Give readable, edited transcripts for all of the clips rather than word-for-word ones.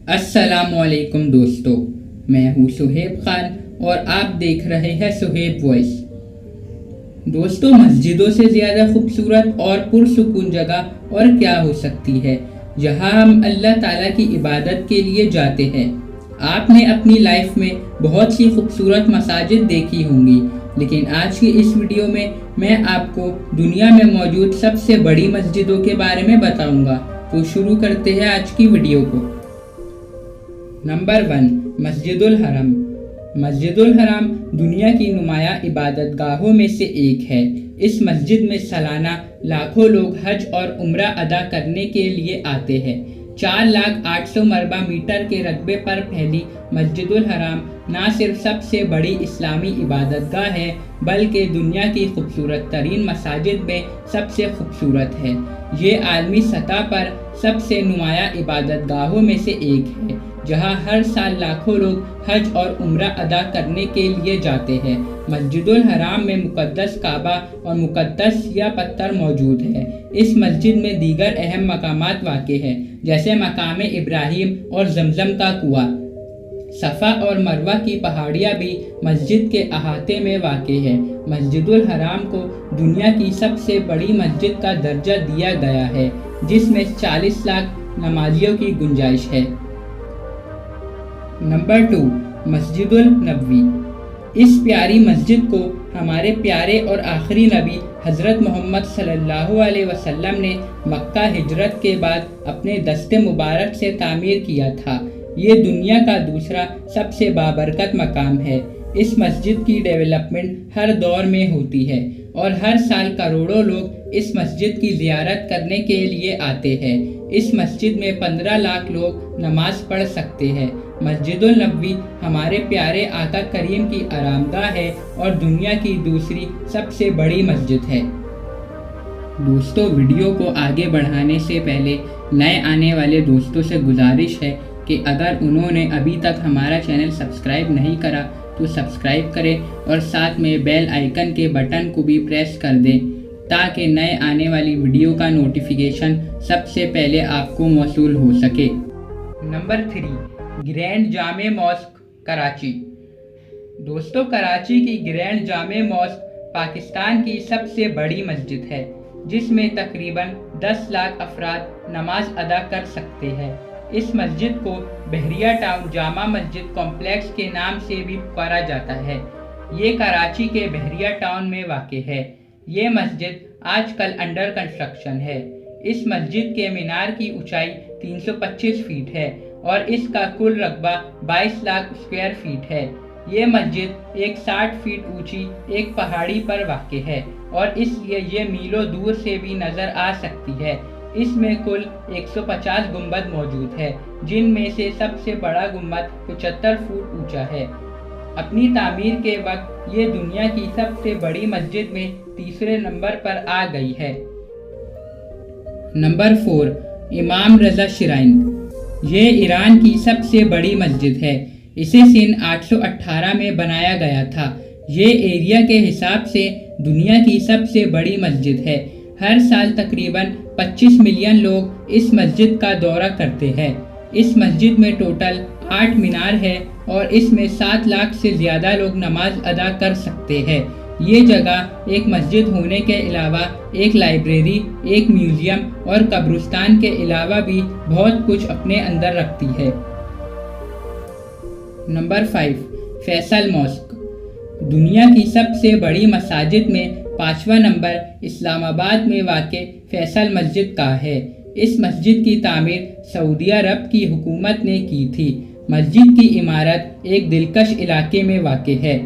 अस्सलामुअलैकुम दोस्तों, मैं हूँ सुहेब खान और आप देख रहे हैं सुहेब वॉइस। दोस्तों, मस्जिदों से ज़्यादा खूबसूरत और पुरसुकून जगह और क्या हो सकती है जहाँ हम अल्लाह ताला की इबादत के लिए जाते हैं। आपने अपनी लाइफ में बहुत सी खूबसूरत मसाजिद देखी होंगी, लेकिन आज की इस वीडियो में मैं आपको दुनिया में मौजूद सबसे बड़ी मस्जिदों के बारे में बताऊंगा। तो शुरू करते हैं आज की वीडियो को। नंबर 1, मस्जिदुल हरम। मस्जिदुल हरम दुनिया की नुमाया इबादत गाहों में से एक है। इस मस्जिद में सालाना लाखों लोग हज और उम्रा अदा करने के लिए आते हैं। 4,08,000 मरबा मीटर के रकबे पर फैली मस्जिदुल हरम न सिर्फ सबसे बड़ी इस्लामी इबादतगाह है, बल्कि दुनिया की खूबसूरत तरीन मसाजिद में सबसे खूबसूरत है। ये आलमी सतह पर सबसे नुमाया इबादतगाहों में से एक है, जहां हर साल लाखों लोग हज और उम्रा अदा करने के लिए जाते हैं। मस्जिदुल हराम में मुकद्दस काबा और मुकद्दस सिया पत्थर मौजूद है। इस मस्जिद में दीगर अहम मकामात वाक़े हैं, जैसे मकाम इब्राहिम और जमजम का कुआं। सफ़ा और मरवा की पहाड़ियाँ भी मस्जिद के अहाते में वाक़े है। मस्जिदुल हराम को दुनिया की सबसे बड़ी मस्जिद का दर्जा दिया गया है, जिसमें 40 लाख नमाजियों की गुंजाइश है। नंबर 2, मस्जिदुल नबवी। इस प्यारी मस्जिद को हमारे प्यारे और आखिरी नबी हज़रत मोहम्मद सल्लल्लाहु अलैहि वसल्लम ने मक्का हिजरत के बाद अपने दस्ते मुबारक से तामीर किया था। ये दुनिया का दूसरा सबसे बाबरकत मकाम है। इस मस्जिद की डेवलपमेंट हर दौर में होती है और हर साल करोड़ों लोग इस मस्जिद की ज़ियारत करने के लिए आते हैं। इस मस्जिद में 15 लाख लोग नमाज पढ़ सकते हैं। मस्जिदुल नबवी हमारे प्यारे आका करीम की आरामगाह है और दुनिया की दूसरी सबसे बड़ी मस्जिद है। दोस्तों, वीडियो को आगे बढ़ाने से पहले नए आने वाले दोस्तों से गुजारिश है कि अगर उन्होंने अभी तक हमारा चैनल सब्सक्राइब नहीं करा तो सब्सक्राइब करें और साथ में बेल आइकन के बटन को भी प्रेस कर दें, ताकि नए आने वाली वीडियो का नोटिफिकेशन सबसे पहले आपको मौसूल हो सके। नंबर 3, ग्रैंड जामे मॉस्क कराची। दोस्तों, कराची की ग्रैंड जामे मॉस्क पाकिस्तान की सबसे बड़ी मस्जिद है, जिसमें तकरीबन 10 लाख अफराद नमाज अदा कर सकते हैं। इस मस्जिद को बहरिया टाउन जामा मस्जिद कॉम्प्लेक्स के नाम से भी पुकारा जाता है। ये कराची के बहरिया टाउन में वाक़ है। ये मस्जिद आजकल अंडर कंस्ट्रक्शन है। इस मस्जिद के मीनार की ऊंचाई 325 फीट है और इसका कुल रकबा 22 लाख स्क्वायर फीट है। ये मस्जिद एक 60 फीट ऊंची एक पहाड़ी पर वाक़ है और इसलिए ये मीलों दूर से भी नज़र आ सकती है। इसमें कुल 150 गुंबद मौजूद है, जिनमें से सबसे बड़ा गुंबद 75 फुट ऊंचा है। अपनी तामीर के वक्त ये दुनिया की सबसे बड़ी मस्जिद में तीसरे नंबर पर आ गई है। नंबर 4, इमाम रज़ा श्राइन। ये ईरान की सबसे बड़ी मस्जिद है। इसे सन 818 में बनाया गया था। ये एरिया के हिसाब से दुनिया की सबसे बड़ी मस्जिद है। हर साल तकरीबन 25 मिलियन लोग इस मस्जिद का दौरा करते हैं। इस मस्जिद में टोटल 8 मीनार है और इसमें 7 लाख से ज़्यादा लोग नमाज अदा कर सकते हैं। ये जगह एक मस्जिद होने के अलावा एक लाइब्रेरी, एक म्यूज़ियम और कब्रिस्तान के अलावा भी बहुत कुछ अपने अंदर रखती है। Number 5, Faisal Mosque. दुनिया की सबसे बड़ी मसाजिद में 5वां नंबर इस्लामाबाद में वाक़ फैसल मस्जिद का है। इस मस्जिद की तामीर सऊदी अरब की हुकूमत ने की थी। मस्जिद की इमारत एक दिलकश इलाके में वाक़ है।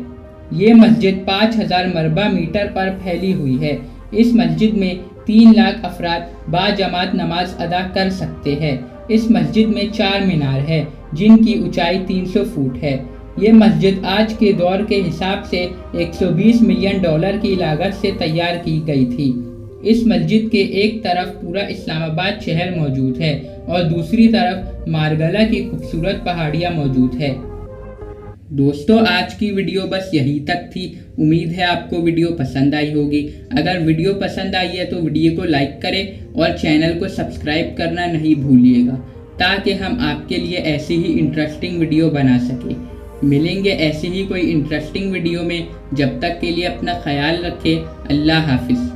ये मस्जिद 5000 मरबा मीटर पर फैली हुई है। इस मस्जिद में 3 लाख अफराद बाजमात नमाज अदा कर सकते हैं। इस मस्जिद में 4 मीनार है, जिनकी ऊंचाई 300 फुट है। ये मस्जिद आज के दौर के हिसाब से $120 मिलियन की लागत से तैयार की गई थी। इस मस्जिद के एक तरफ पूरा इस्लामाबाद शहर मौजूद है और दूसरी तरफ मारगला की खूबसूरत पहाड़ियाँ मौजूद है। दोस्तों, आज की वीडियो बस यही तक थी। उम्मीद है आपको वीडियो पसंद आई होगी। अगर वीडियो पसंद आई है तो वीडियो को लाइक करें और चैनल को सब्सक्राइब करना नहीं भूलिएगा। تاکہ ہم آپ کے لیے ایسی ہی انٹرسٹنگ ویڈیو بنا سکیں۔ ملیں گے ایسی ہی کوئی انٹرسٹنگ ویڈیو میں، جب تک کے لیے اپنا خیال رکھیں۔ اللہ حافظ۔